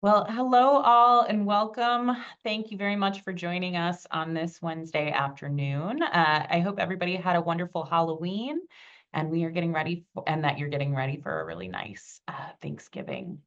Well, hello all and welcome. Thank you very much for joining us on this Wednesday afternoon. I hope everybody had a wonderful Halloween and we are getting ready and that you're getting ready for a really nice Thanksgiving.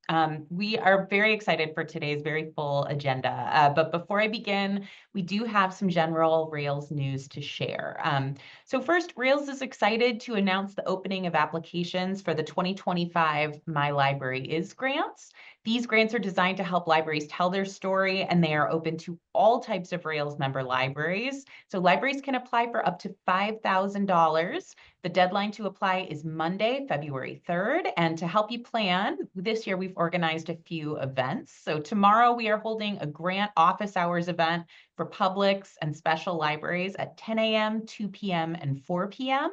We are very excited for today's very full agenda. But before I begin, we do have some general Rails news to share. So first, Rails is excited to announce the opening of applications for the 2025 My Library Is grants. These grants are designed to help libraries tell their story, and they are open to all types of Rails member libraries. So libraries can apply for up to $5,000. The deadline to apply is Monday, February 3rd. And to help you plan, this year we've organized a few events. So tomorrow we are holding a grant office hours event for publics and special libraries at 10 a.m., 2 p.m., and 4 p.m.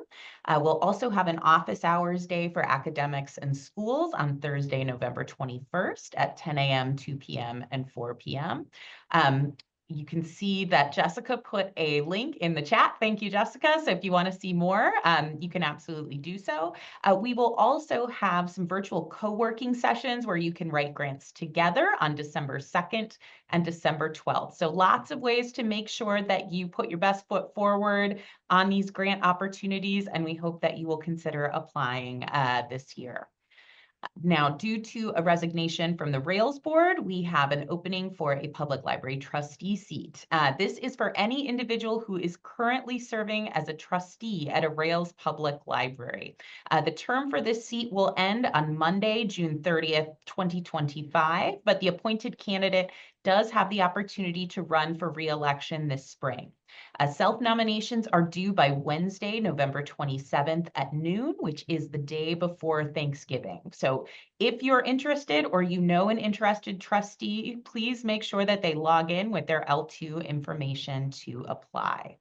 We'll also have an office hours day for academics and schools on Thursday, November 21st at 10 a.m., 2 p.m., and 4 p.m. You can see that Jessica put a link in the chat. Thank you, Jessica. So if you want to see more, you can absolutely do so. We will also have some virtual co-working sessions where you can write grants together on December 2nd and December 12th. So lots of ways to make sure that you put your best foot forward on these grant opportunities, and we hope that you will consider applying this year. Now, due to a resignation from the Rails board, we have an opening for a public library trustee seat. This is for any individual who is currently serving as a trustee at a Rails public library. The term for this seat will end on Monday, June 30th, 2025, but the appointed candidate does have the opportunity to run for re-election this spring. Self-nominations are due by Wednesday, November 27th at noon, which is the day before Thanksgiving. So if you're interested or you know an interested trustee, please make sure that they log in with their L2 information to apply.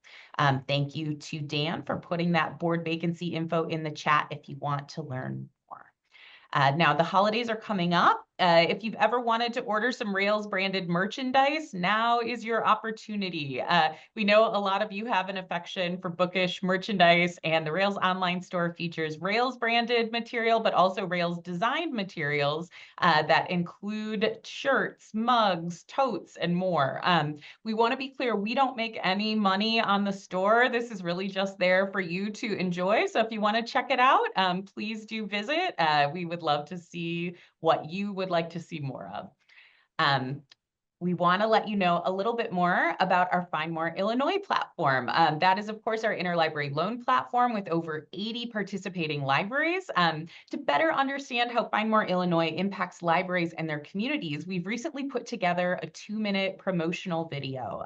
Thank you to Dan for putting that board vacancy info in the chat if you want to learn more. Now, the holidays are coming up. If you've ever wanted to order some Rails branded merchandise, now is your opportunity. We know a lot of you have an affection for bookish merchandise, and the Rails online store features Rails branded material, but also Rails designed materials that include shirts, mugs, totes, and more. We want to be clear, we don't make any money on the store. This is really just there for you to enjoy. So if you want to check it out, please do visit. We would love to see what you would like to see more of. We want to let you know a little bit more about our Find More Illinois platform. That is, of course, our interlibrary loan platform with over 80 participating libraries. To better understand how Find More Illinois impacts libraries and their communities, we've recently put together a 2-minute promotional video.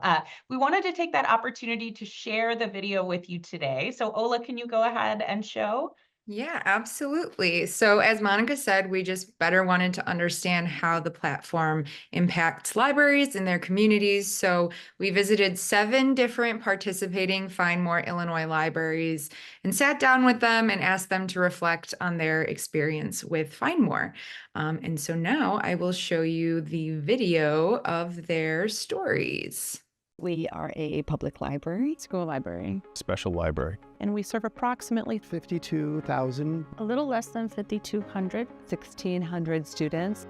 We wanted to take that opportunity to share the video with you today. So Ola, can you go ahead and show? Yeah, absolutely. So as Monica said, we just better wanted to understand how the platform impacts libraries and their communities. So we visited 7 different participating Find More Illinois libraries and sat down with them and asked them to reflect on their experience with Find More. And so now I will show you the video of their stories. We are a public library, school library, special library. and we serve approximately 52,000. a little less than 5,200, 1,600 students.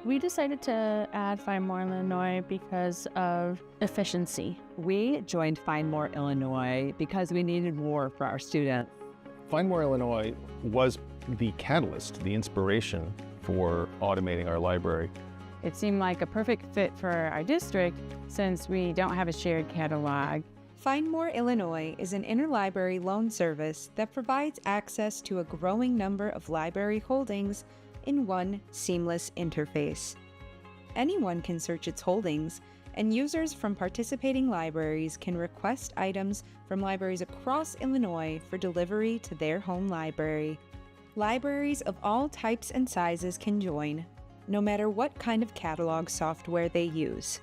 We decided to add Find More Illinois because of efficiency. We joined Find More Illinois because we needed more for our students. Find More Illinois was the catalyst, the inspiration for automating our library. It seemed like a perfect fit for our district since we don't have a shared catalog. Find More Illinois is an interlibrary loan service that provides access to a growing number of library holdings in one seamless interface. Anyone can search its holdings, and users from participating libraries can request items from libraries across Illinois for delivery to their home library. Libraries of all types and sizes can join, no matter what kind of catalog software they use.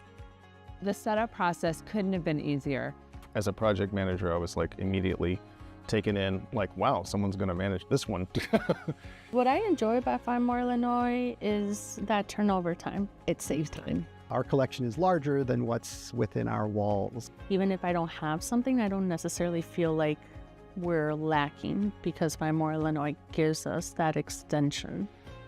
The setup process couldn't have been easier. As a project manager, I was like immediately taken in, like, wow, someone's gonna manage this one. What I enjoy about Find More Illinois is that turnover time. It saves time. Our collection is larger than what's within our walls. Even if I don't have something, I don't necessarily feel like we're lacking because Find More Illinois gives us that extension.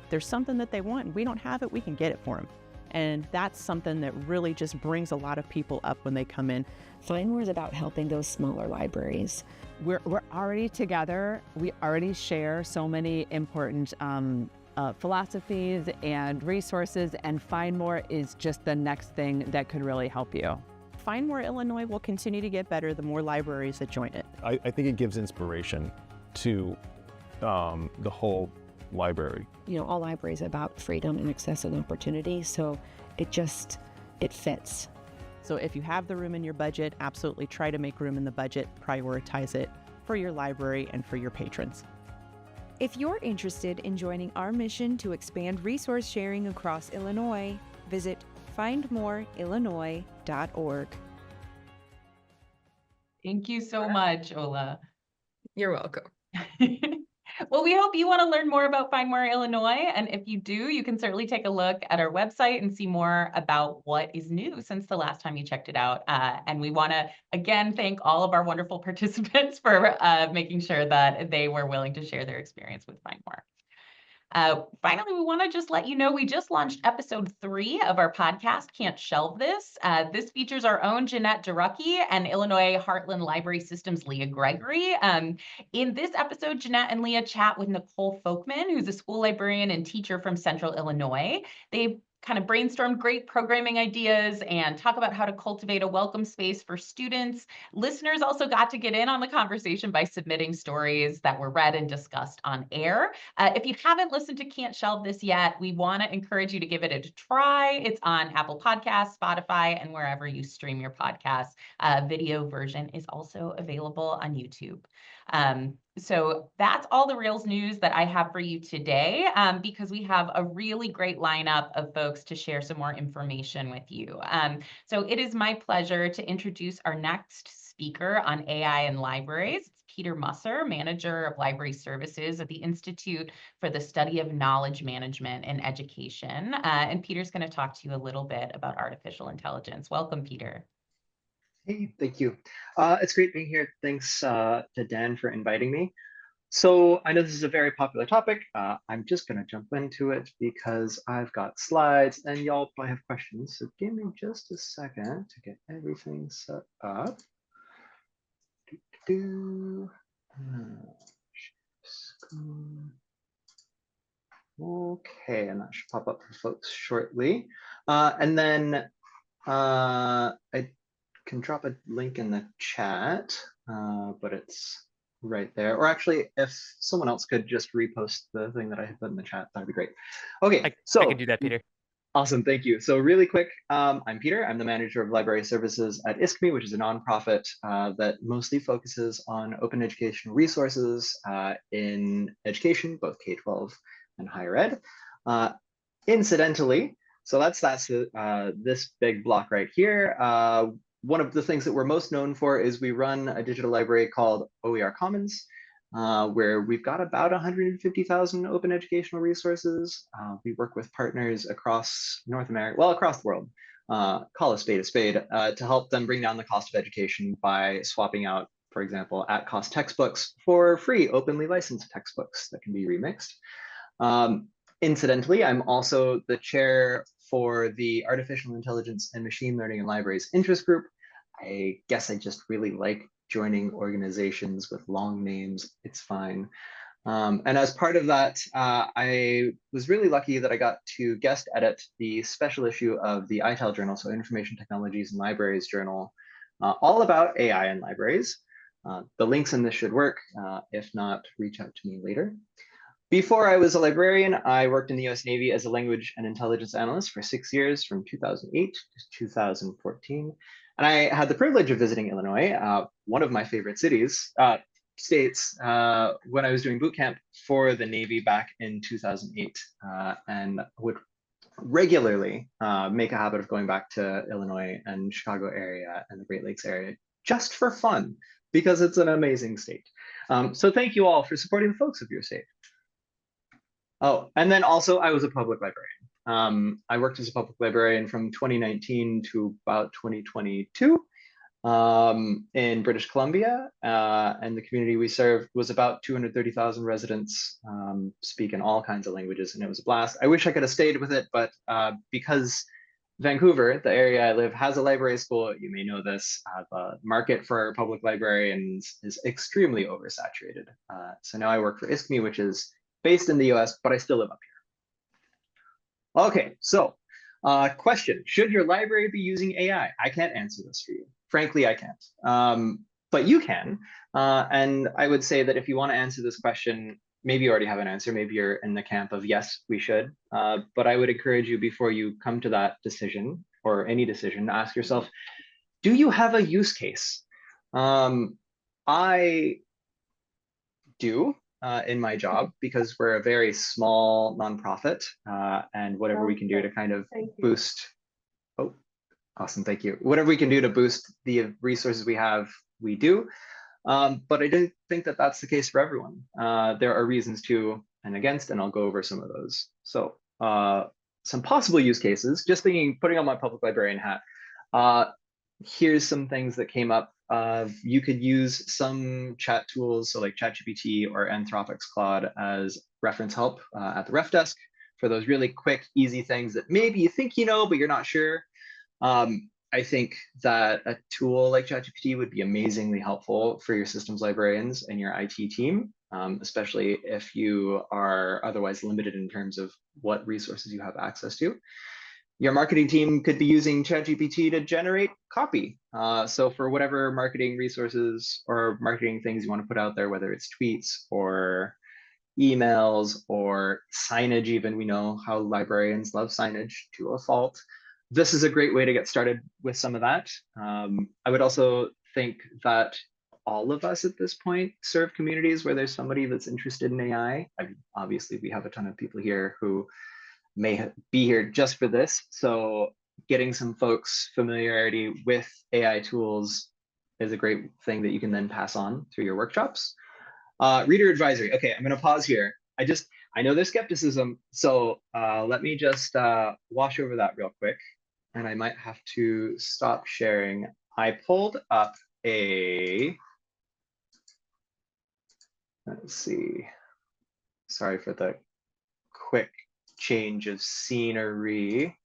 there's something that they want and we don't have it, we can get it for them. And that's something that really just brings a lot of people up when they come in. FindMore is about helping those smaller libraries. We're already together. We already share so many important philosophies and resources, and FindMore is just the next thing that could really help you. FindMore Illinois will continue to get better the more libraries that join it. I think it gives inspiration to the whole library. You know, all libraries are about freedom and access and opportunity, so it fits. So if you have the room in your budget, absolutely try to make room in the budget, prioritize it for your library and for your patrons. If you're interested in joining our mission to expand resource sharing across Illinois, visit findmoreillinois.org. Thank you so much, Ola. You're welcome. Well, we hope you want to learn more about Find More Illinois. And if you do, you can certainly take a look at our website and see more about what is new since the last time you checked it out. And we want to, again, thank all of our wonderful participants for making sure that they were willing to share their experience with Find More. Finally, we want to just let you know we just launched episode 3 of our podcast, Can't Shelve This. This features our own Jeanette Durucki and Illinois Heartland Library Systems Leah Gregory. In this episode, Jeanette and Leah chat with Nicole Folkman, who's a school librarian and teacher from Central Illinois. They kind of brainstorm great programming ideas and talk about how to cultivate a welcome space for students. Listeners also got to get in on the conversation by submitting stories that were read and discussed on air. If you haven't listened to Can't Shelve This yet, we want to encourage you to give it a try. It's on Apple Podcasts, Spotify, and wherever you stream your podcasts. Video version is also available on YouTube. So that's all the Reels news that I have for you today, because we have a really great lineup of folks to share some more information with you. So it is my pleasure to introduce our next speaker on AI and libraries. It's Peter Musser, Manager of Library Services at the Institute for the Study of Knowledge Management and Education. And Peter's going to talk to you a little bit about artificial intelligence. Welcome, Peter. Hey, thank you. It's great being here. Thanks to Dan for inviting me. So I know this is a very popular topic. I'm just going to jump into it because I've got slides and y'all probably have questions. So give me just a second to get everything set up. Okay, and that should pop up for folks shortly. And then I can drop a link in the chat, but it's right there. Or actually, if someone else could just repost the thing that I had put in the chat, that'd be great. Okay, I can do that, Peter. Awesome, thank you. So really quick, I'm Peter. I'm the manager of library services at ISKME, which is a nonprofit that mostly focuses on open educational resources in education, both K-12 and higher ed. Incidentally, so that's this big block right here. One of the things that we're most known for is we run a digital library called OER Commons, where we've got about 150,000 open educational resources. We work with partners across North America, well, across the world, call a spade, to help them bring down the cost of education by swapping out, for example, at-cost textbooks for free, openly licensed textbooks that can be remixed. Incidentally, I'm also the chair for the Artificial Intelligence and Machine Learning in Libraries interest group. I guess I just really like joining organizations with long names. It's fine. And as part of that, I was really lucky that I got to guest edit the special issue of the ITAL journal, so Information Technologies and Libraries journal, all about AI and libraries. The links in this should work. If not, reach out to me later. Before I was a librarian, I worked in the US Navy as a language and intelligence analyst for 6 years, from 2008 to 2014. And I had the privilege of visiting Illinois, one of my favorite states, when I was doing boot camp for the Navy back in 2008, and would regularly make a habit of going back to Illinois and Chicago area and the Great Lakes area just for fun, because it's an amazing state. So thank you all for supporting the folks of your state. Oh, and then also I was a public librarian. I worked as a public librarian from 2019 to about 2022. in British Columbia, and the community we served was about 230,000 residents, speak in all kinds of languages, and it was a blast. I wish I could have stayed with it, but because Vancouver, the area I live, has a library school, you may know this, the market for public librarians is extremely oversaturated. So now I work for ISKME, which is based in the US, but I still live up here. Okay, so question, should your library be using AI? I can't answer this for you. Frankly, I can't, but you can. And I would say that if you want to answer this question, maybe you already have an answer. Maybe you're in the camp of yes, we should. But I would encourage you before you come to that decision or any decision, ask yourself, do you have a use case? I do in my job because we're a very small nonprofit, and whatever we can do to kind of boost. Oh, awesome, thank you. Whatever we can do to boost the resources we have, we do. But I don't think that that's the case for everyone. There are reasons to and against, and I'll go over some of those. So some possible use cases, just thinking, putting on my public librarian hat, here's some things that came up. You could use some chat tools, so like ChatGPT or Anthropic's Claude as reference help at the ref desk for those really quick, easy things that maybe you think you know, but you're not sure. I think that a tool like ChatGPT would be amazingly helpful for your systems librarians and your IT team, especially if you are otherwise limited in terms of what resources you have access to. Your marketing team could be using ChatGPT to generate copy. So for whatever marketing resources or marketing things you want to put out there, whether it's tweets or emails or signage, even, we know how librarians love signage to a fault. This is a great way to get started with some of that. I would also think that all of us at this point serve communities where there's somebody that's interested in AI. Obviously, we have a ton of people here who may be here just for this. So getting some folks familiarity with AI tools is a great thing that you can then pass on through your workshops. Reader advisory. Okay, I'm going to pause here. I know there's skepticism, so let me just wash over that real quick. And I might have to stop sharing. I pulled up let's see. Sorry for the quick change of scenery,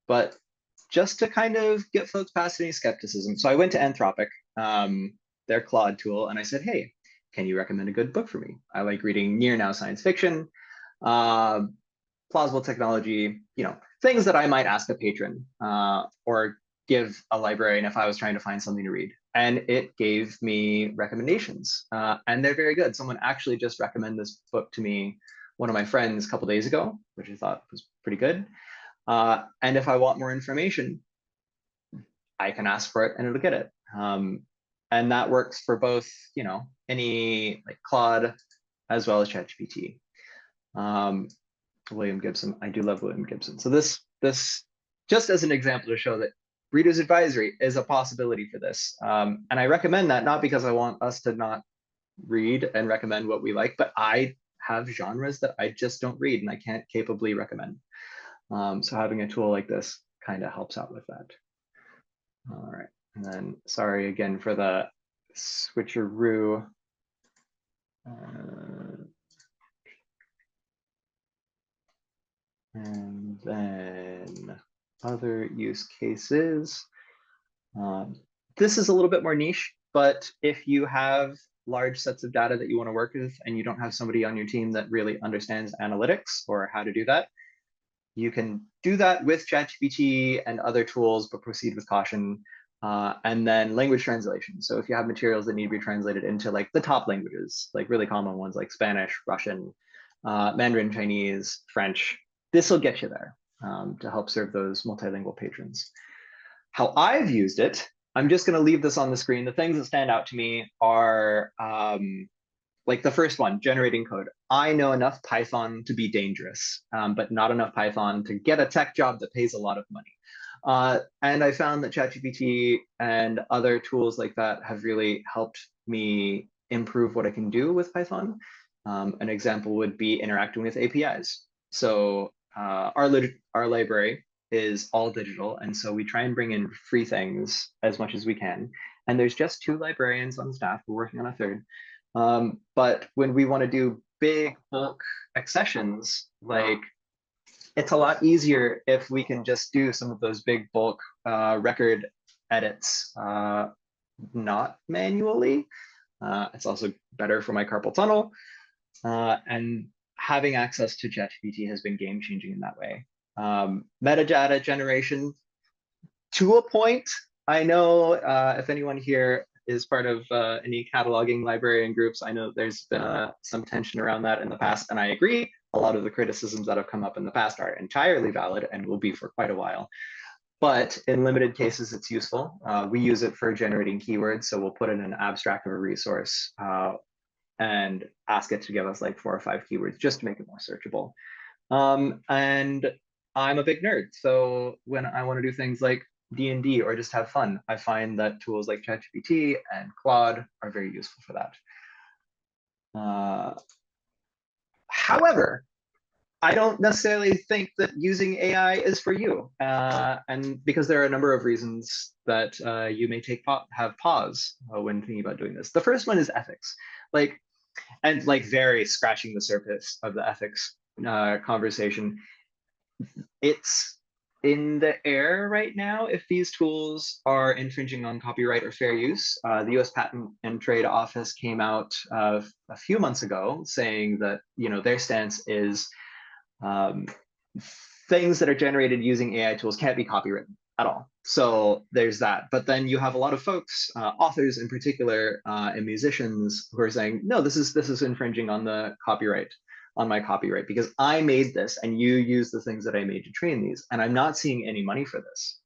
but just to kind of get folks past any skepticism. So I went to Anthropic, their Claude tool, and I said, hey, can you recommend a good book for me? I like reading near now science fiction, plausible technology, things that I might ask a patron or give a librarian if I was trying to find something to read. And it gave me recommendations, and they're very good. Someone actually just recommended this book to me, one of my friends, a couple days ago, which I thought was pretty good. And if I want more information, I can ask for it and it'll get it. And that works for both, any like Claude as well as ChatGPT. William Gibson, I do love William Gibson. So this just as an example to show that Reader's Advisory is a possibility for this. And I recommend that not because I want us to not read and recommend what we like, but I have genres that I just don't read and I can't capably recommend. So having a tool like this kind of helps out with that. All right, and then sorry again for the switcheroo. And then other use cases. This is a little bit more niche, but if you have large sets of data that you want to work with and you don't have somebody on your team that really understands analytics or how to do that, you can do that with ChatGPT and other tools, but proceed with caution. And then language translation. So if you have materials that need to be translated into like the top languages, like really common ones like Spanish, Russian, Mandarin, Chinese, French, this will get you there to help serve those multilingual patrons. How I've used it, I'm just going to leave this on the screen. The things that stand out to me are like the first one, generating code. I know enough Python to be dangerous, but not enough Python to get a tech job that pays a lot of money. And I found that ChatGPT and other tools like that have really helped me improve what I can do with Python. An example would be interacting with APIs. So our library is all digital, and so we try and bring in free things as much as we can. And there's just 2 librarians on staff. We're working on a 3rd. But when we want to do big bulk accessions, like, it's a lot easier if we can just do some of those big bulk record edits, not manually. It's also better for my carpal tunnel. And having access to ChatGPT has been game changing in that way. Metadata generation, to a point. I know if anyone here is part of any cataloging librarian groups, I know there's been some tension around that in the past, and I agree. A lot of the criticisms that have come up in the past are entirely valid and will be for quite a while. But in limited cases, it's useful. We use it for generating keywords, so we'll put in an abstract of a resource and ask it to give us like 4 or 5 keywords just to make it more searchable. And I'm a big nerd, so when I want to do things like D&D or just have fun, I find that tools like ChatGPT and Claude are very useful for that. However, I don't necessarily think that using AI is for you, and because there are a number of reasons that you may have pause when thinking about doing this. The first one is ethics, and very scratching the surface of the ethics conversation. It's in the air right now if these tools are infringing on copyright or fair use. The US Patent and Trade Office came out a few months ago saying that their stance is things that are generated using AI tools can't be copywritten at all. So there's that. But then you have a lot of folks, authors in particular, and musicians who are saying, no, this is infringing on the copyright, on my copyright, because I made this and you use the things that I made to train these, and I'm not seeing any money for this.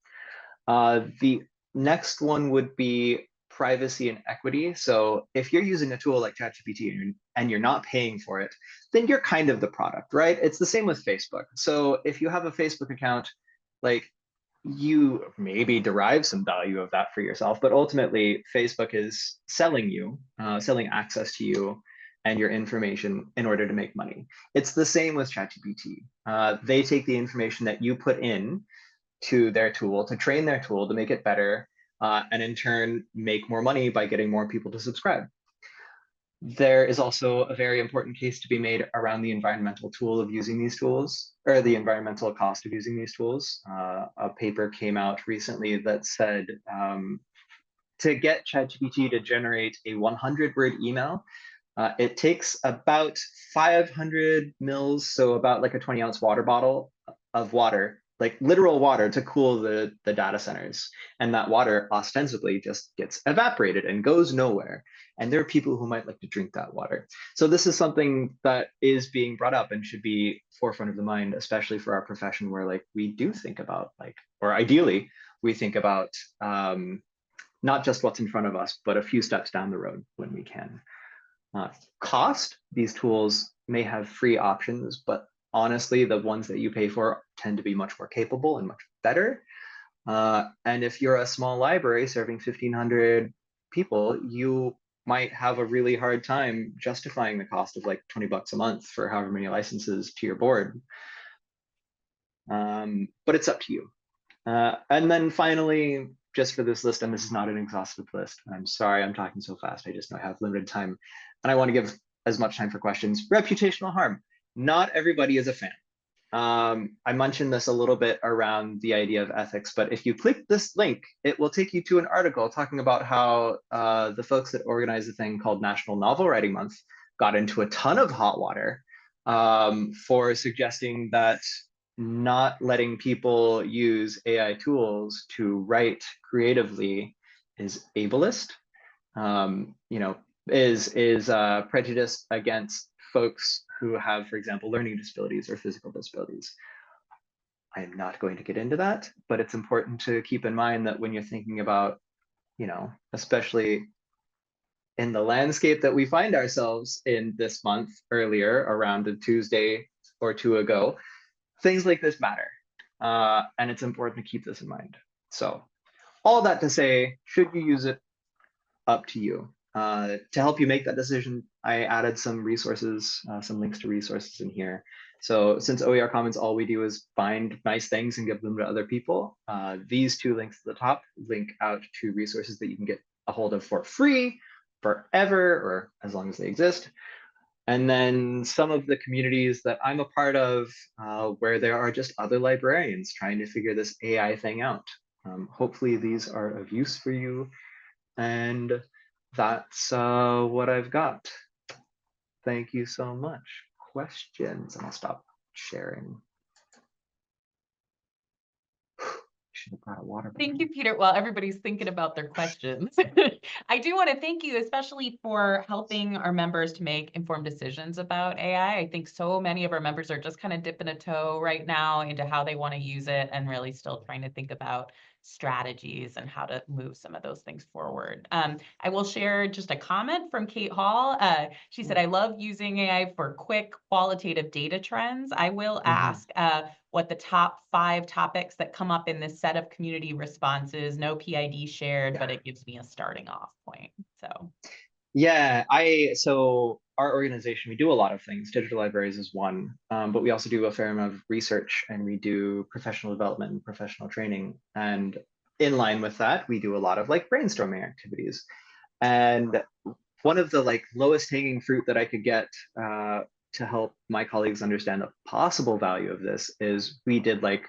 The next one would be privacy and equity. So if you're using a tool like ChatGPT and you're not paying for it, then you're kind of the product, right? It's the same with Facebook. So if you have a Facebook account, you maybe derive some value of that for yourself, but ultimately Facebook is selling access to you and your information in order to make money. It's the same with ChatGPT. They take the information that you put in to their tool to train their tool to make it better, and in turn make more money by getting more people to subscribe. There is also a very important case to be made around the environmental tool of using these tools, or the environmental cost of using these tools. A paper came out recently that said to get ChatGPT to generate a 100-word email, it takes about 500 mils, so about like a 20-ounce water bottle of water, like literal water, to cool the data centers. And that water ostensibly just gets evaporated and goes nowhere. And there are people who might like to drink that water. So this is something that is being brought up and should be forefront of the mind, especially for our profession, where we do think about or ideally we think about not just what's in front of us, but a few steps down the road when we can. Cost, these tools may have free options, but honestly, the ones that you pay for tend to be much more capable and much better. And if you're a small library serving 1,500 people, you might have a really hard time justifying the cost of $20 a month for however many licenses to your board. But it's up to you. And then finally, just for this list, and this is not an exhaustive list, and I'm sorry I'm talking so fast, I just know I have limited time, and I want to give as much time for questions. Reputational harm. Not everybody is a fan. I mentioned this a little bit around the idea of ethics, but if you click this link, it will take you to an article talking about how the folks that organized a thing called National Novel Writing Month got into a ton of hot water for suggesting that not letting people use AI tools to write creatively is ableist, is prejudiced against folks who have, for example, learning disabilities or physical disabilities. I am not going to get into that, but it's important to keep in mind that when you're thinking about, especially in the landscape that we find ourselves in this month, earlier around a Tuesday or two ago, things like this matter. And it's important to keep this in mind. So all that to say, should you use it? Up to you. To help you make that decision, I added some resources, some links to resources in here. So since OER Commons, all we do is find nice things and give them to other people. These two links at the top link out to resources that you can get a hold of for free, forever, or as long as they exist. And then some of the communities that I'm a part of, where there are just other librarians trying to figure this AI thing out. Hopefully these are of use for you. And that's what I've got. Thank you so much. Questions? And I'll stop sharing. Should have brought a water. Thank you, Peter. While everybody's thinking about their questions, I do want to thank you, especially for helping our members to make informed decisions about AI. I think so many of our members are just kind of dipping a toe right now into how they want to use it and really still trying to think about strategies and how to move some of those things forward. I will share just a comment from Kate Hall. She said, I love using AI for quick qualitative data trends. I will ask what the top 5 topics that come up in this set of community responses, no PID shared, but it gives me a starting off point. So yeah, so our organization, we do a lot of things. Digital libraries is one, but we also do a fair amount of research, and we do professional development and professional training. And in line with that, we do a lot of like brainstorming activities. And one of the like lowest hanging fruit that I could get to help my colleagues understand the possible value of this is we did like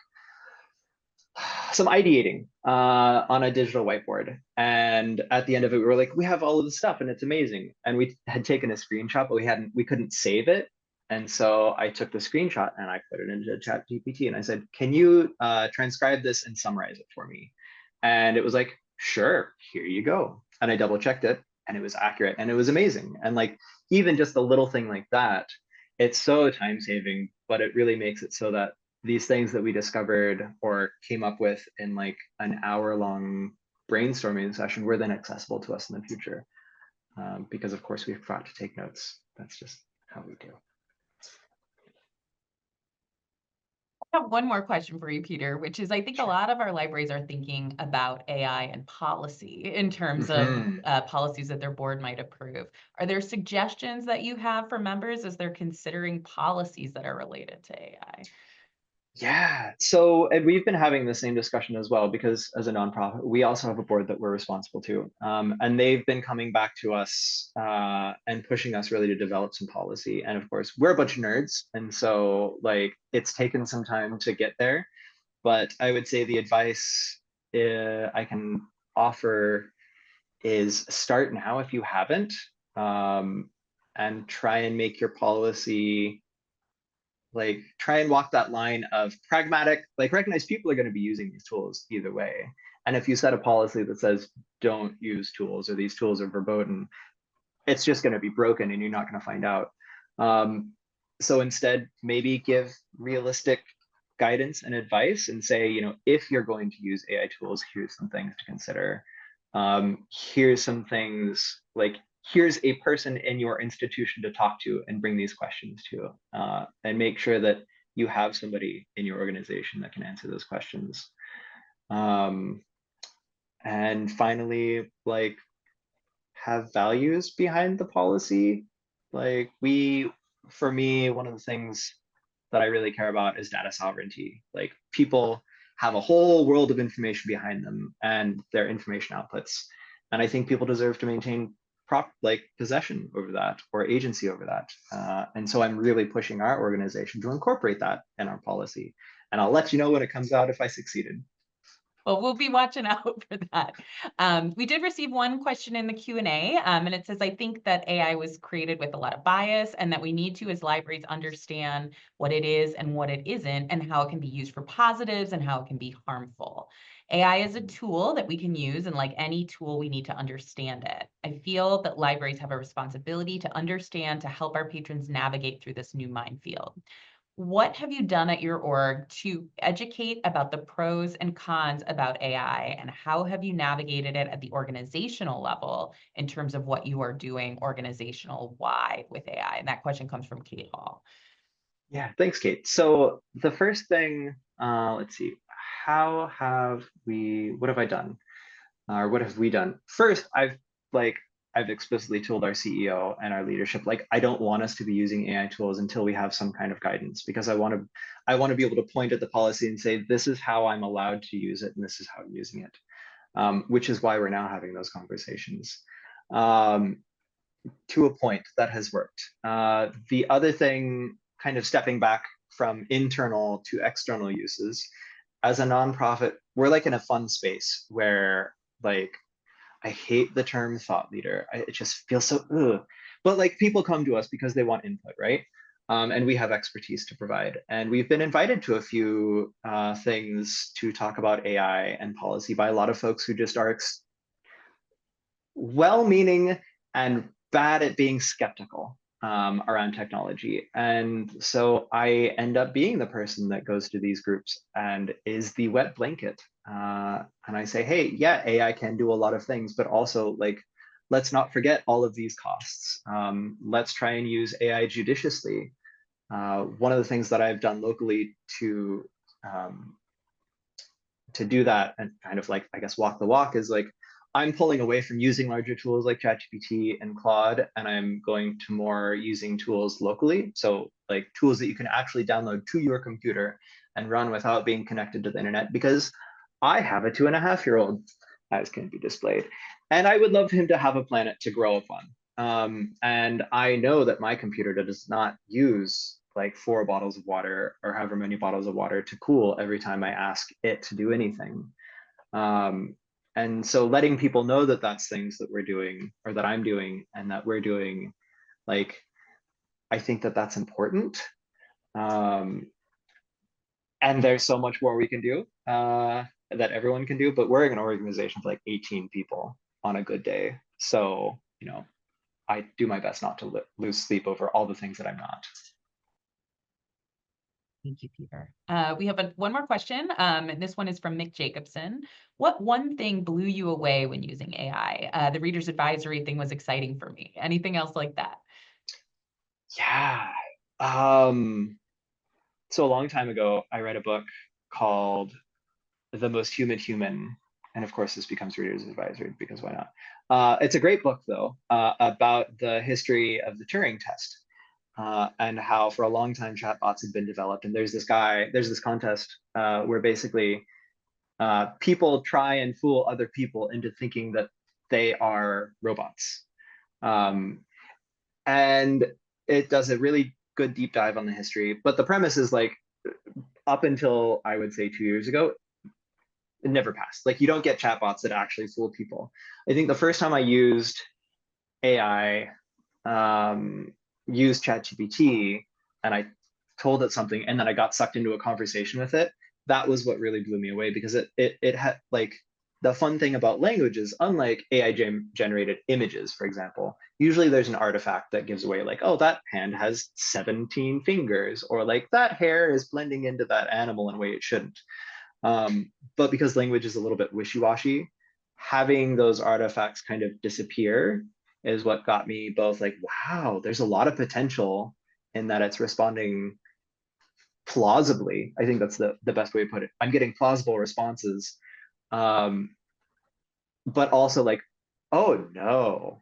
some ideating on a digital whiteboard. And at the end of it, we were like, we have all of the stuff and it's amazing. And we had taken a screenshot, but we couldn't save it. And so I took the screenshot and I put it into ChatGPT and I said, can you transcribe this and summarize it for me? And it was like, sure, here you go. And I double checked it and it was accurate and it was amazing. And like, even just a little thing like that, it's so time saving, but it really makes it so that these things that we discovered or came up with in like an hour-long brainstorming session were then accessible to us in the future. Because of course we forgot to take notes. That's just how we do. I have one more question for you, Peter, which is I think a lot of our libraries are thinking about AI and policy in terms of policies that their board might approve. Are there suggestions that you have for members as they're considering policies that are related to AI? Yeah, so and we've been having the same discussion as well, because as a nonprofit, we also have a board that we're responsible to. And they've been coming back to us and pushing us really to develop some policy. And of course, we're a bunch of nerds. And so like it's taken some time to get there. But I would say the advice I can offer is start now if you haven't, and try and make your policy like try and walk that line of pragmatic, like recognize people are going to be using these tools either way. And if you set a policy that says don't use tools or these tools are verboten, it's just going to be broken and you're not going to find out. So instead, maybe give realistic guidance and advice and say, you know, if you're going to use AI tools, here's some things to consider. Here's some things like here's a person in your institution to talk to and bring these questions to, and make sure that you have somebody in your organization that can answer those questions. And finally, like have values behind the policy. Like for me, one of the things that I really care about is data sovereignty. Like people have a whole world of information behind them and their information outputs. And I think people deserve to maintain possession over that or agency over that. And so I'm really pushing our organization to incorporate that in our policy. And I'll let you know when it comes out if I succeeded. Well, we'll be watching out for that. We did receive one question in the Q&A, and it says, I think that AI was created with a lot of bias and that we need to, as libraries, understand what it is and what it isn't and how it can be used for positives and how it can be harmful. AI is a tool that we can use, and like any tool, we need to understand it. I feel that libraries have a responsibility to understand, to help our patrons navigate through this new minefield. What have you done at your org to educate about the pros and cons about AI, and how have you navigated it at the organizational level in terms of what you are doing organizational-wide with AI? And that question comes from Kate Hall. Yeah, thanks, Kate. So the first thing, let's see, what have I done? Or what have we done? First, I I've explicitly told our CEO and our leadership, like, I don't want us to be using AI tools until we have some kind of guidance, because I want to be able to point at the policy and say, this is how I'm allowed to use it, and this is how I'm using it, which is why we're now having those conversations. To a point that has worked. The other thing, kind of stepping back from internal to external uses, as a nonprofit, we're like in a fun space where, like, I hate the term thought leader. It just feels so ugh. But like, people come to us because they want input, right? And we have expertise to provide. And we've been invited to a few things to talk about AI and policy by a lot of folks who just are well-meaning and bad at being skeptical around technology. And so I end up being the person that goes to these groups and is the wet blanket. And I say, hey, yeah, AI can do a lot of things, but also, like, let's not forget all of these costs. Let's try and use AI judiciously. One of the things that I've done locally to do that and kind of, like, I guess, walk the walk is, like, I'm pulling away from using larger tools like ChatGPT and Claude, and I'm going to more using tools locally. So, like, tools that you can actually download to your computer and run without being connected to the internet, because I have a 2.5-year-old, as can be displayed, and I would love him to have a planet to grow up on. And I know that my computer does not use like 4 bottles of water or however many bottles of water to cool every time I ask it to do anything. And so letting people know that that's things that we're doing, or that I'm doing, and that we're doing, like, I think that that's important. And there's so much more we can do that everyone can do, but we're an organization of like 18 people on a good day. So, you know, I do my best not to lose sleep over all the things that I'm not. Thank you, Peter. We have one more question, and this one is from Mick Jacobson. What one thing blew you away when using AI? The reader's advisory thing was exciting for me. Anything else like that? Yeah. So a long time ago, I read a book called The Most Human Human. And of course, this becomes reader's advisory because why not? It's a great book, though, about the history of the Turing test. And how for a long time chatbots had been developed. And there's this contest where basically people try and fool other people into thinking that they are robots. And it does a really good deep dive on the history. But the premise is, like, up until I would say 2 years ago, it never passed. Like, you don't get chatbots that actually fool people. I think the first time I used AI, used ChatGPT, and I told it something, and then I got sucked into a conversation with it, that was what really blew me away, because it had, like, the fun thing about language is, unlike AI generated images, for example, usually there's an artifact that gives away, like, oh, that hand has 17 fingers, or like that hair is blending into that animal in a way it shouldn't. But because language is a little bit wishy-washy, having those artifacts kind of disappear is what got me both like, wow, there's a lot of potential in that it's responding plausibly. I think that's the best way to put it. I'm getting plausible responses. But also, like, oh no.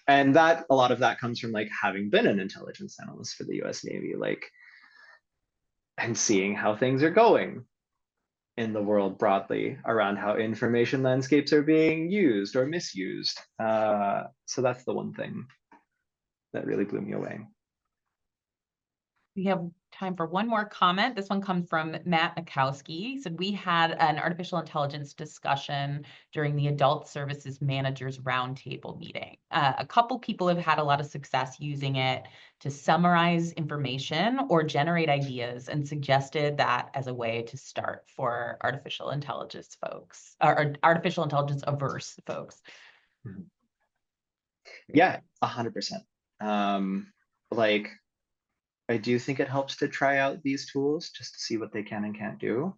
And that, a lot of that comes from, like, having been an intelligence analyst for the US Navy, like, and seeing how things are going in the world broadly around how information landscapes are being used or misused. So that's the one thing that really blew me away. We have time for one more comment. This one comes from Matt Mikowski. He said, we had an artificial intelligence discussion during the Adult Services Managers Roundtable meeting. A couple people have had a lot of success using it to summarize information or generate ideas, and suggested that as a way to start for artificial intelligence folks, or artificial intelligence averse folks. Yeah, 100%. Like, I do think it helps to try out these tools just to see what they can and can't do,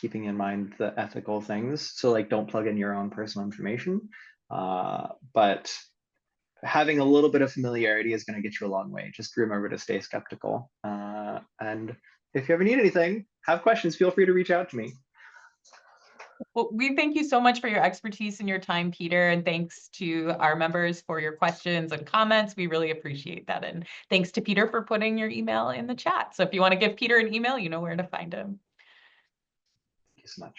keeping in mind the ethical things. So, like, don't plug in your own personal information, but having a little bit of familiarity is going to get you a long way. Just remember to stay skeptical. And if you ever need anything, have questions, feel free to reach out to me. Well, we thank you so much for your expertise and your time, Peter, and thanks to our members for your questions and comments. We really appreciate that. And thanks to Peter for putting your email in the chat. So if you want to give Peter an email, you know where to find him. Thank you so much.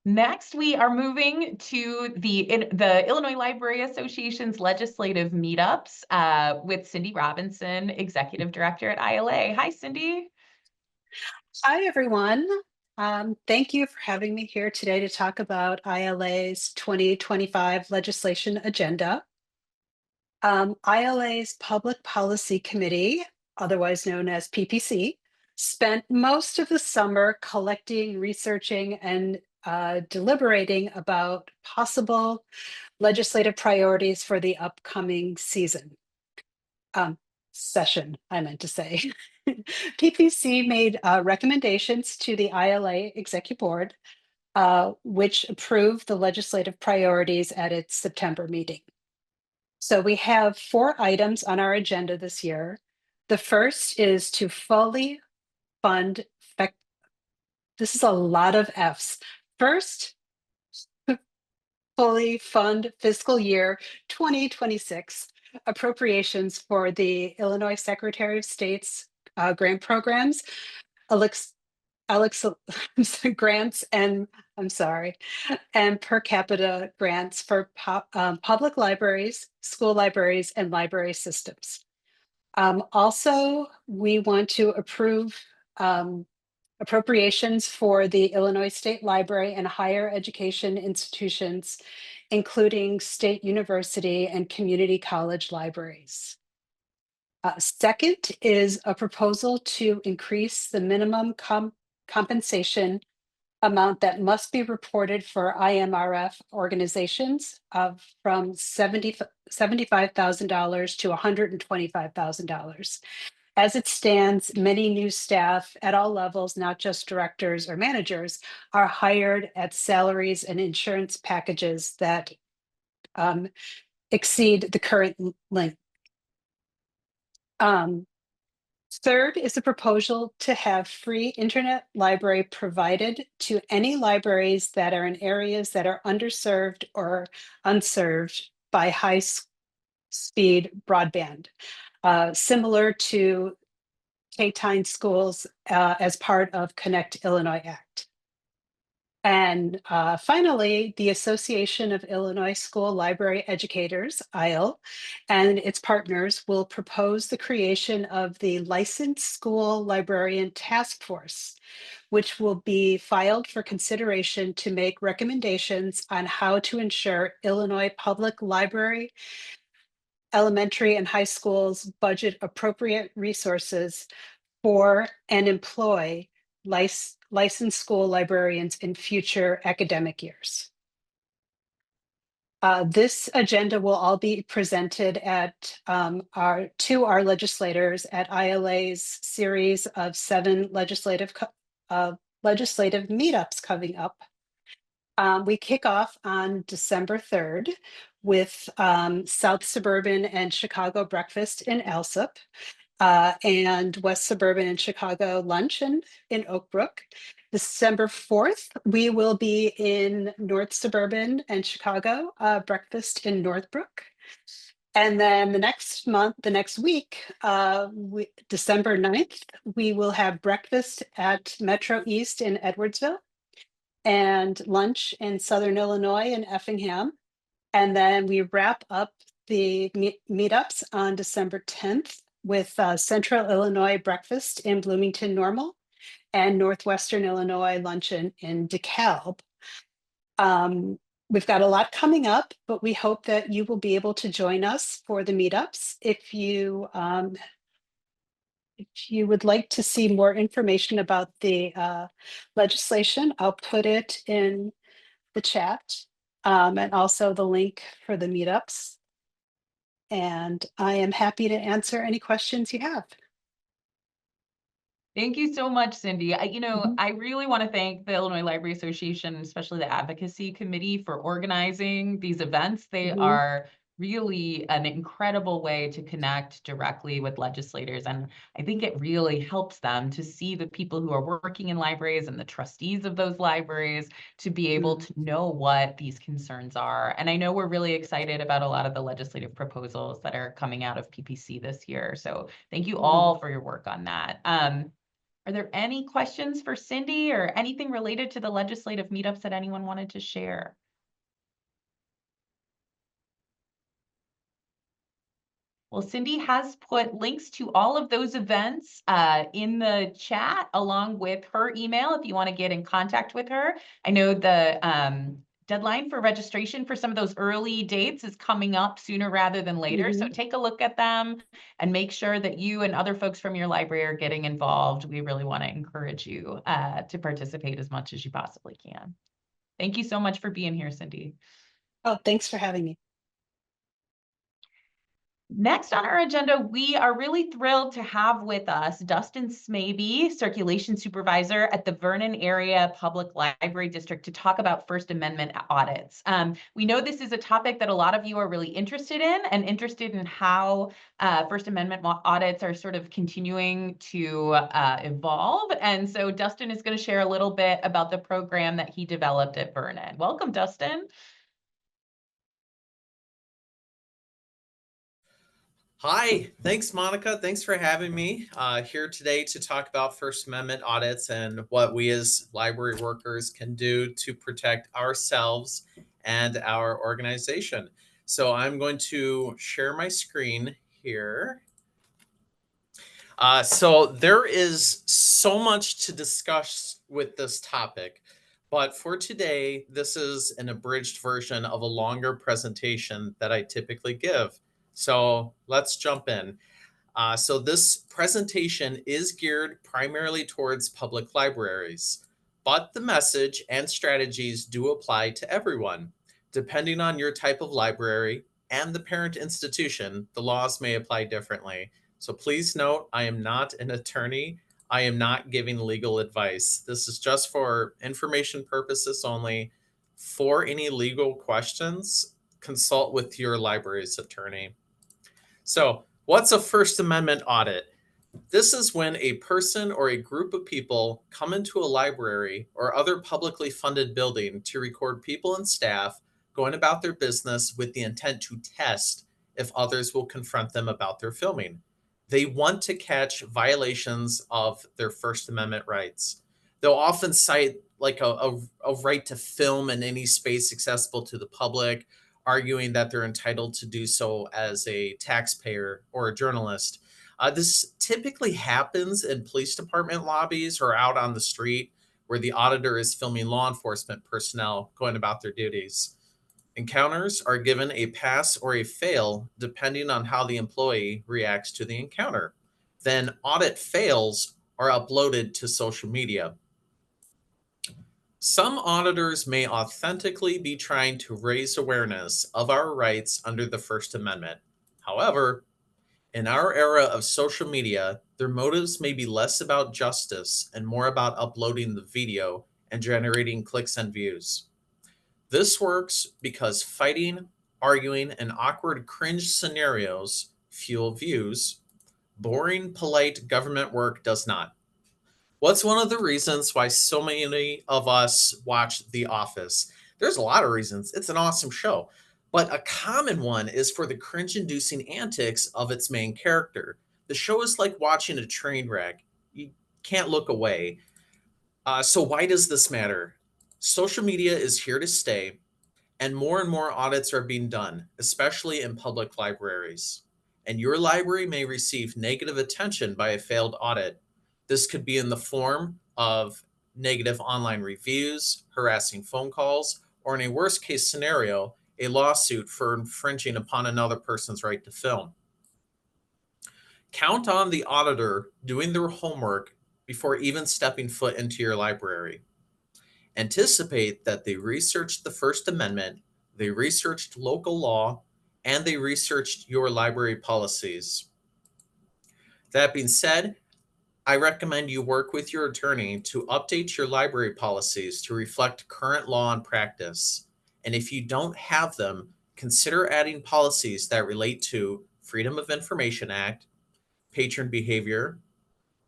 Next, we are moving to the Illinois Library Association's legislative meetups with Cyndi Robinson, Executive Director at ILA. Hi, Cyndi. Hi, everyone. Thank you for having me here today to talk about ILA's 2025 legislation agenda. ILA's Public Policy Committee, otherwise known as PPC, spent most of the summer collecting, researching, and deliberating about possible legislative priorities for the upcoming session, I meant to say. PPC made recommendations to the ILA Executive Board, which approved the legislative priorities at its September meeting. So we have 4 items on our agenda this year. The first is to fully fund, this is a lot of Fs. First, fully fund fiscal year 2026 appropriations for the Illinois Secretary of State's grant programs, Alex grants, and and per capita grants for public libraries, school libraries, and library systems. Also, we want to approve appropriations for the Illinois State Library and higher education institutions, including state university and community college libraries. Second is a proposal to increase the minimum compensation amount that must be reported for IMRF organizations from $75,000 to $125,000. As it stands, many new staff at all levels, not just directors or managers, are hired at salaries and insurance packages that exceed the current length. Third is a proposal to have free internet library provided to any libraries that are in areas that are underserved or unserved by high-speed broadband, similar to K-9 schools as part of Connect Illinois Act. And finally, the Association of Illinois School Library Educators, ISLE, and its partners will propose the creation of the Licensed School Librarian Task Force, which will be filed for consideration to make recommendations on how to ensure Illinois public library, elementary and high schools budget appropriate resources for and employ licensed school librarians in future academic years. This agenda will all be presented at to our legislators at ILA's series of 7 legislative meetups coming up. We kick off on December 3rd with South Suburban and Chicago Breakfast in Alsip. And West Suburban and Chicago Luncheon in Oak Brook. December 4th, we will be in North Suburban and Chicago, breakfast in Northbrook. And then the next week, December 9th, we will have breakfast at Metro East in Edwardsville and lunch in Southern Illinois in Effingham. And then we wrap up the meetups on December 10th with Central Illinois breakfast in Bloomington Normal and Northwestern Illinois luncheon in DeKalb. We've got a lot coming up, but we hope that you will be able to join us for the meetups. If you would like to see more information about the legislation, I'll put it in the chat and also the link for the meetups. And I am happy to answer any questions you have. Thank you so much, Cyndi. I really want to thank the Illinois Library Association, especially the Advocacy Committee, for organizing these events. They are really an incredible way to connect directly with legislators. And I think it really helps them to see the people who are working in libraries and the trustees of those libraries to be able to know what these concerns are. And I know we're really excited about a lot of the legislative proposals that are coming out of PPC this year. So thank you all for your work on that. Are there any questions for Cyndi or anything related to the legislative meetups that anyone wanted to share? Well, Cyndi has put links to all of those events in the chat, along with her email if you want to get in contact with her. I know the deadline for registration for some of those early dates is coming up sooner rather than later. So take a look at them and make sure that you and other folks from your library are getting involved. We really want to encourage you to participate as much as you possibly can. Thank you so much for being here, Cyndi. Oh, thanks for having me. Next on our agenda, we are really thrilled to have with us Dustin Smaby, Circulation Supervisor at the Vernon Area Public Library District, to talk about First Amendment audits. We know this is a topic that a lot of you are really interested in how First Amendment audits are sort of continuing to evolve. And so Dustin is going to share a little bit about the program that he developed at Vernon. Welcome, Dustin. Hi, thanks, Monica. Thanks for having me here today to talk about First Amendment audits and what we as library workers can do to protect ourselves and our organization. So I'm going to share my screen here. So there is so much to discuss with this topic, but for today, this is an abridged version of a longer presentation that I typically give. So let's jump in. So this presentation is geared primarily towards public libraries, but the message and strategies do apply to everyone. Depending on your type of library and the parent institution, the laws may apply differently. So please note, I am not an attorney. I am not giving legal advice. This is just for information purposes only. For any legal questions, consult with your library's attorney. So, what's a First Amendment audit? This is when a person or a group of people come into a library or other publicly funded building to record people and staff going about their business with the intent to test if others will confront them about their filming. They want to catch violations of their First Amendment rights. They'll often cite like a right to film in any space accessible to the public, arguing that they're entitled to do so as a taxpayer or a journalist. This typically happens in police department lobbies or out on the street where the auditor is filming law enforcement personnel going about their duties. Encounters are given a pass or a fail depending on how the employee reacts to the encounter. Then audit fails are uploaded to social media. Some auditors may authentically be trying to raise awareness of our rights under the First Amendment. However, in our era of social media, their motives may be less about justice and more about uploading the video and generating clicks and views. This works because fighting, arguing, and awkward cringe scenarios fuel views. Boring, polite government work does not. What's one of the reasons why so many of us watch The Office? There's a lot of reasons. It's an awesome show. But a common one is for the cringe-inducing antics of its main character. The show is like watching a train wreck. You can't look away. So why does this matter? Social media is here to stay, and more audits are being done, especially in public libraries. And your library may receive negative attention by a failed audit. This could be in the form of negative online reviews, harassing phone calls, or in a worst case scenario, a lawsuit for infringing upon another person's right to film. Count on the auditor doing their homework before even stepping foot into your library. Anticipate that they researched the First Amendment, they researched local law, and they researched your library policies. That being said, I recommend you work with your attorney to update your library policies to reflect current law and practice. And if you don't have them, consider adding policies that relate to Freedom of Information Act, patron behavior,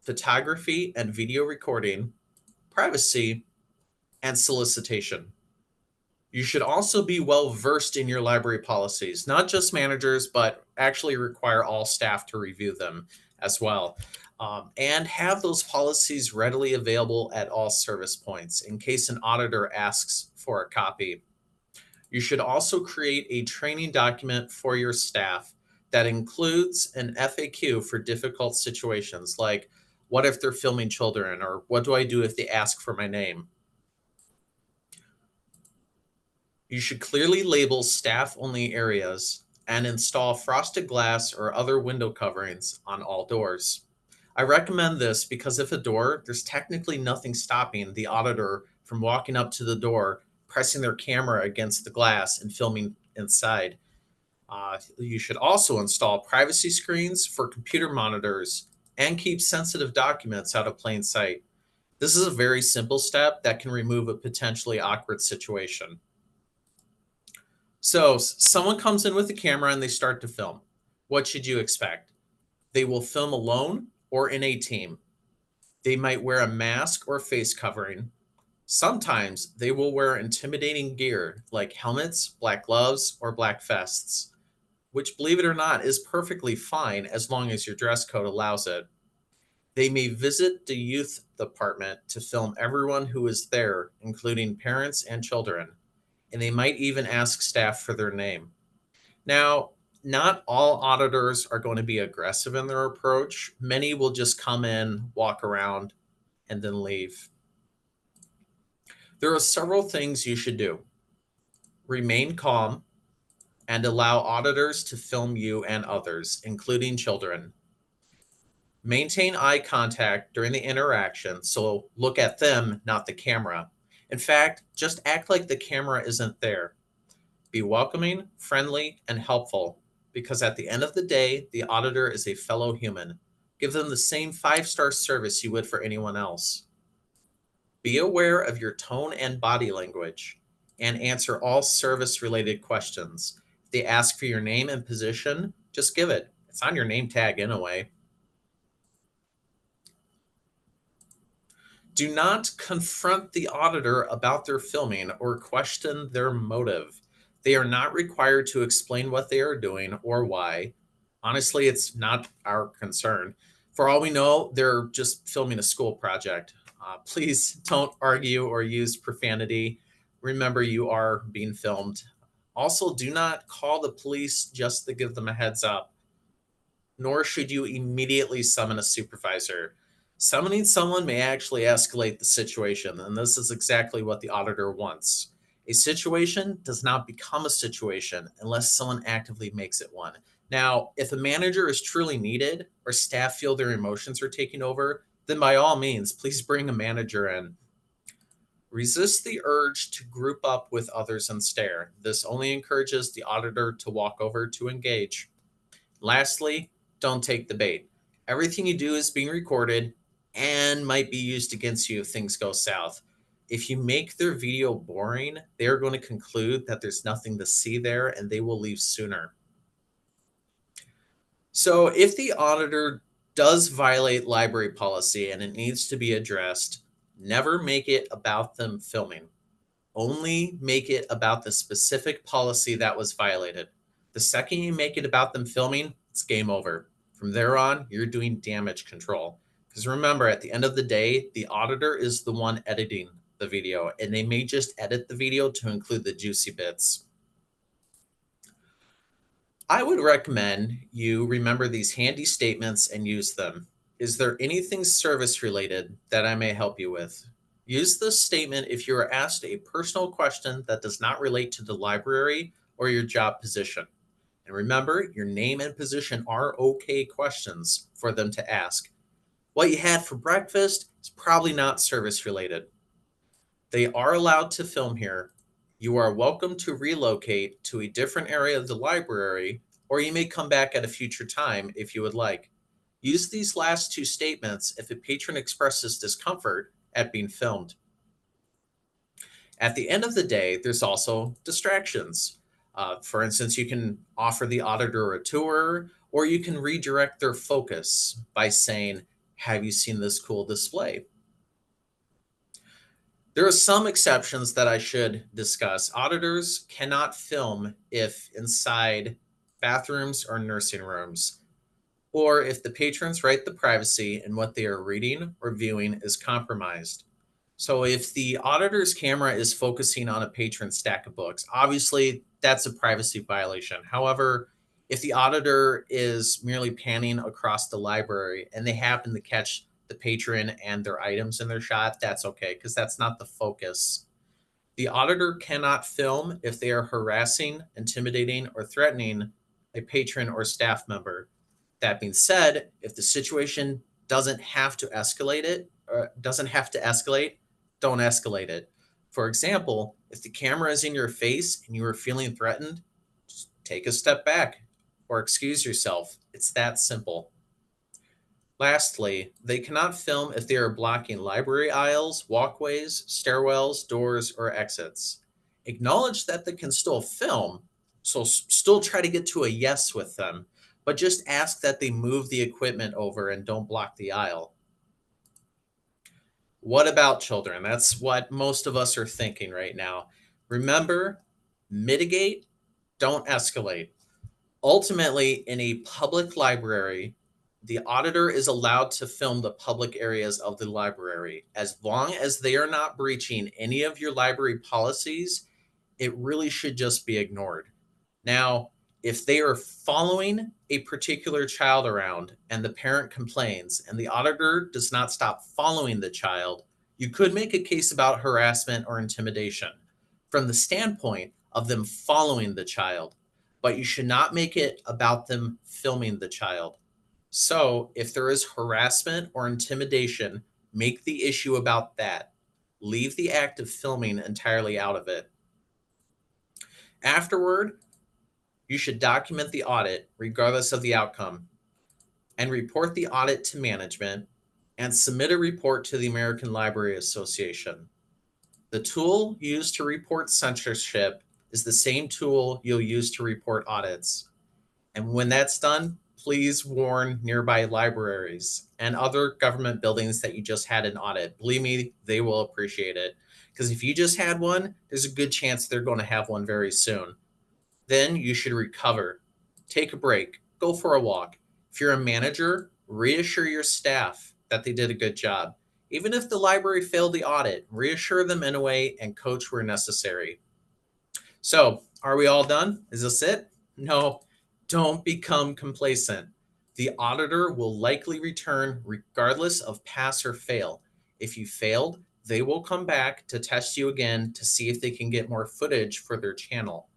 photography and video recording, privacy, and solicitation. You should also be well versed in your library policies, not just managers, but actually require all staff to review them as well. And have those policies readily available at all service points in case an auditor asks for a copy. You should also create a training document for your staff that includes an FAQ for difficult situations, like what if they're filming children, or what do I do if they ask for my name? You should clearly label staff-only areas and install frosted glass or other window coverings on all doors. I recommend this because if a door, there's technically nothing stopping the auditor from walking up to the door, pressing their camera against the glass and filming inside. You should also install privacy screens for computer monitors and keep sensitive documents out of plain sight. This is a very simple step that can remove a potentially awkward situation. So someone comes in with a camera and they start to film. What should you expect? They will film alone or in a team. They might wear a mask or face covering. Sometimes they will wear intimidating gear like helmets, black gloves, or black vests, which, believe it or not, is perfectly fine as long as your dress code allows it. They may visit the youth department to film everyone who is there, including parents and children, and they might even ask staff for their name. Now, not all auditors are going to be aggressive in their approach. Many will just come in, walk around, and then leave. There are several things you should do. Remain calm and allow auditors to film you and others, including children. Maintain eye contact during the interaction, so look at them, not the camera. In fact, just act like the camera isn't there. Be welcoming, friendly, and helpful, because at the end of the day, the auditor is a fellow human. Give them the same 5-star service you would for anyone else. Be aware of your tone and body language, and answer all service-related questions. If they ask for your name and position, just give it. It's on your name tag anyway. Do not confront the auditor about their filming or question their motive. They are not required to explain what they are doing or why. Honestly, it's not our concern. For all we know, they're just filming a school project. Please don't argue or use profanity. Remember, you are being filmed. Also, do not call the police just to give them a heads up, nor should you immediately summon a supervisor. Summoning someone may actually escalate the situation, and this is exactly what the auditor wants. A situation does not become a situation unless someone actively makes it one. Now, if a manager is truly needed or staff feel their emotions are taking over, then by all means, please bring a manager in. Resist the urge to group up with others and stare. This only encourages the auditor to walk over to engage. Lastly, don't take the bait. Everything you do is being recorded and might be used against you if things go south. If you make their video boring, they are going to conclude that there's nothing to see there and they will leave sooner. So if the auditor does violate library policy and it needs to be addressed, never make it about them filming. Only make it about the specific policy that was violated. The second you make it about them filming, it's game over. From there on, you're doing damage control. Because remember, at the end of the day, the auditor is the one editing the video, and they may just edit the video to include the juicy bits. I would recommend you remember these handy statements and use them. Is there anything service related that I may help you with? Use this statement if you are asked a personal question that does not relate to the library or your job position. And remember, your name and position are okay questions for them to ask. What you had for breakfast is probably not service related. They are allowed to film here. You are welcome to relocate to a different area of the library, or you may come back at a future time if you would like. Use these last two statements if a patron expresses discomfort at being filmed. At the end of the day, there's also distractions. For instance, you can offer the auditor a tour, or you can redirect their focus by saying, have you seen this cool display? There are some exceptions that I should discuss. Auditors cannot film if inside bathrooms or nursing rooms, or if the patron's right to privacy and what they are reading or viewing is compromised. So if the auditor's camera is focusing on a patron's stack of books, obviously that's a privacy violation. However, if the auditor is merely panning across the library and they happen to catch the patron and their items in their shot, that's okay, because that's not the focus. The auditor cannot film if they are harassing, intimidating, or threatening a patron or staff member. That being said, if the situation doesn't have to escalate, don't escalate it. For example, if the camera is in your face and you are feeling threatened, just take a step back or excuse yourself. It's that simple. Lastly, they cannot film if they are blocking library aisles, walkways, stairwells, doors, or exits. Acknowledge that they can still film, so still try to get to a yes with them, but just ask that they move the equipment over and don't block the aisle. What about children? That's what most of us are thinking right now. Remember, mitigate, don't escalate. Ultimately, in a public library, the auditor is allowed to film the public areas of the library. As long as they are not breaching any of your library policies, it really should just be ignored. Now, if they are following a particular child around and the parent complains and the auditor does not stop following the child, you could make a case about harassment or intimidation from the standpoint of them following the child, but you should not make it about them filming the child. So if there is harassment or intimidation, make the issue about that. Leave the act of filming entirely out of it. Afterward, you should document the audit regardless of the outcome and report the audit to management and submit a report to the American Library Association. The tool used to report censorship is the same tool you'll use to report audits. And when that's done, please warn nearby libraries and other government buildings that you just had an audit. Believe me, they will appreciate it. Because if you just had one, there's a good chance they're going to have one very soon. Then you should recover, take a break, go for a walk. If you're a manager, reassure your staff that they did a good job. Even if the library failed the audit, reassure them in a way and coach where necessary. So, are we all done? Is this it? No, don't become complacent. The auditor will likely return regardless of pass or fail. If you failed, they will come back to test you again to see if they can get more footage for their channel.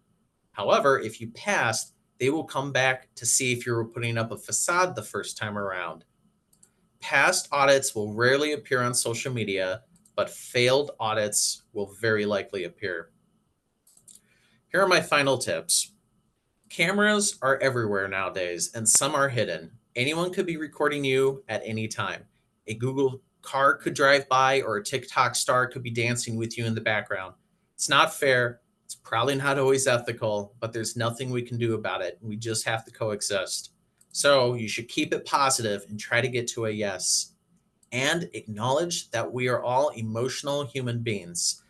However, if you passed, they will come back to see if you were putting up a facade the first time around. Past audits will rarely appear on social media, but failed audits will very likely appear. Here are my final tips. Cameras are everywhere nowadays, and some are hidden. Anyone could be recording you at any time. A Google car could drive by, or a TikTok star could be dancing with you in the background. It's not fair. It's probably not always ethical, but there's nothing we can do about it. We just have to coexist. So you should keep it positive and try to get to a yes. And acknowledge that we are all emotional human beings.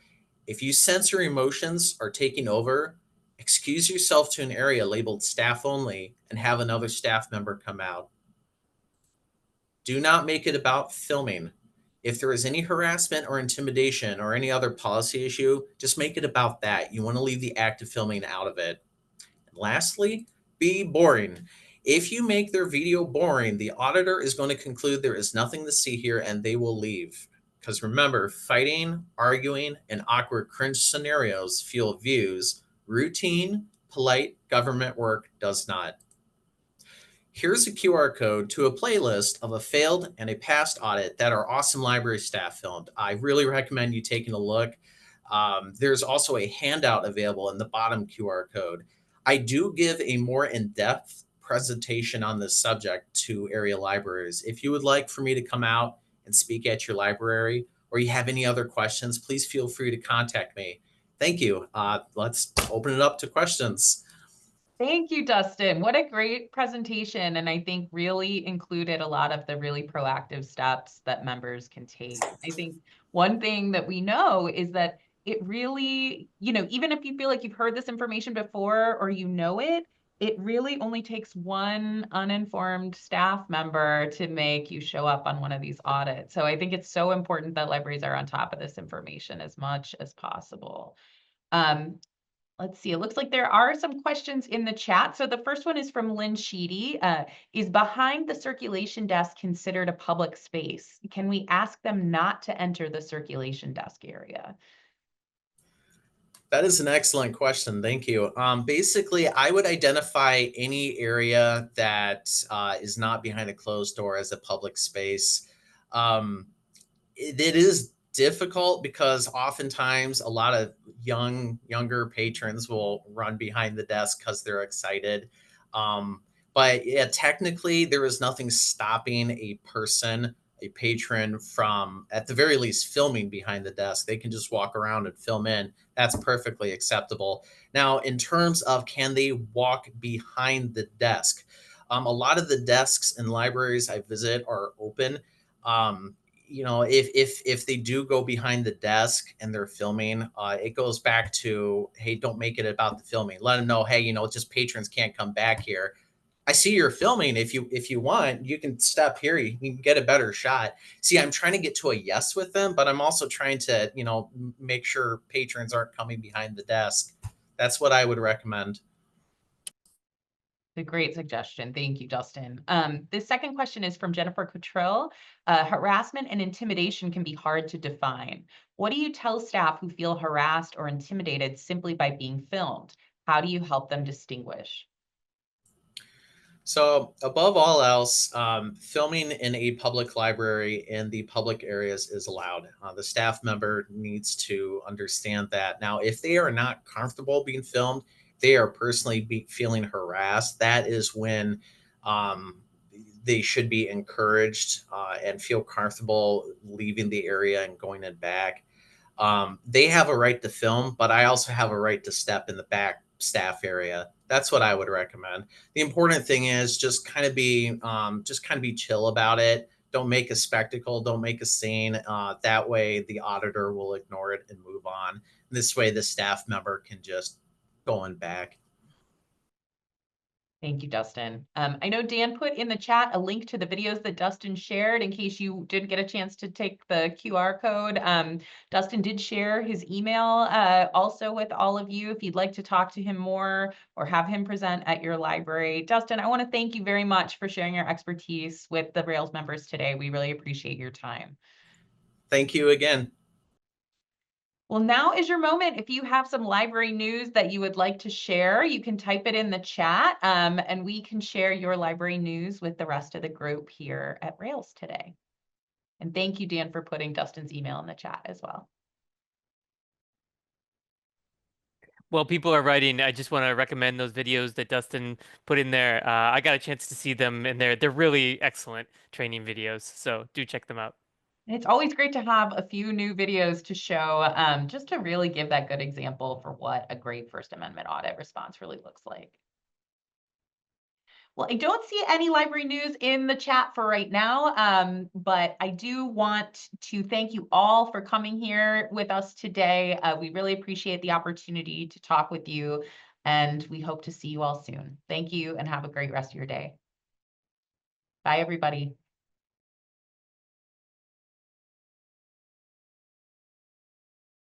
If you sense your emotions are taking over, excuse yourself to an area labeled staff only and have another staff member come out. Do not make it about filming. If there is any harassment or intimidation or any other policy issue, just make it about that. You want to leave the act of filming out of it. And lastly, be boring. If you make their video boring, the auditor is going to conclude there is nothing to see here and they will leave. Because remember, fighting, arguing, and awkward cringe scenarios fuel views. Routine, polite government work does not. Here's a QR code to a playlist of a failed and a past audit that our awesome library staff filmed. I really recommend you taking a look. There's also a handout available in the bottom QR code. I do give a more in-depth presentation on this subject to area libraries. If you would like for me to come out and speak at your library, or you have any other questions, please feel free to contact me. Thank you. Let's open it up to questions. Thank you, Dustin. What a great presentation. And I think really included a lot of the really proactive steps that members can take. I think one thing that we know is that it really, even if you feel like you've heard this information before or you know it, it really only takes one uninformed staff member to make you show up on one of these audits. So I think it's so important that libraries are on top of this information as much as possible. Let's see, it looks like there are some questions in the chat. So the first one is from Lynn Sheedy. Is behind the circulation desk considered a public space? Can we ask them not to enter the circulation desk area? That is an excellent question. Thank you. Basically, I would identify any area that is not behind a closed door as a public space. It is difficult because oftentimes a lot of younger patrons will run behind the desk because they're excited. But yeah, technically there is nothing stopping a patron from, at the very least, filming behind the desk. They can just walk around and film in. That's perfectly acceptable. Now, in terms of can they walk behind the desk? A lot of the desks in libraries I visit are open. If they do go behind the desk and they're filming, it goes back to, hey, don't make it about the filming. Let them know, hey, just patrons can't come back here. I see you're filming. If you want, you can step here. You can get a better shot. See, I'm trying to get to a yes with them, but I'm also trying to, make sure patrons aren't coming behind the desk. That's what I would recommend. A great suggestion. Thank you, Dustin. The second question is from Jennifer Cottrell. Harassment and intimidation can be hard to define. What do you tell staff who feel harassed or intimidated simply by being filmed? How do you help them distinguish? So above all else, filming in a public library in the public areas is allowed. The staff member needs to understand that. Now, if they are not comfortable being filmed, they are personally feeling harassed, that is when they should be encouraged and feel comfortable leaving the area and going in back. They have a right to film, but I also have a right to step in the back staff area. That's what I would recommend. The important thing is just kind of be chill about it. Don't make a spectacle. Don't make a scene. That way the auditor will ignore it and move on. This way the staff member can just go in back. Thank you, Dustin. I know Dan put in the chat a link to the videos that Dustin shared in case you didn't get a chance to take the QR code. Dustin did share his email also with all of you if you'd like to talk to him more or have him present at your library. Dustin, I want to thank you very much for sharing your expertise with the Rails members today. We really appreciate your time. Thank you again. Well, now is your moment. If you have some library news that you would like to share, you can type it in the chat and we can share your library news with the rest of the group here at Rails today. And thank you, Dan, for putting Dustin's email in the chat as well. Well, people are writing. I just want to recommend those videos that Dustin put in there. I got a chance to see them and they're really excellent training videos. So do check them out. It's always great to have a few new videos to show just to really give that good example for what a great First Amendment audit response really looks like. Well, I don't see any library news in the chat for right now, but I do want to thank you all for coming here with us today. We really appreciate the opportunity to talk with you, and we hope to see you all soon. Thank you, and have a great rest of your day. Bye, everybody.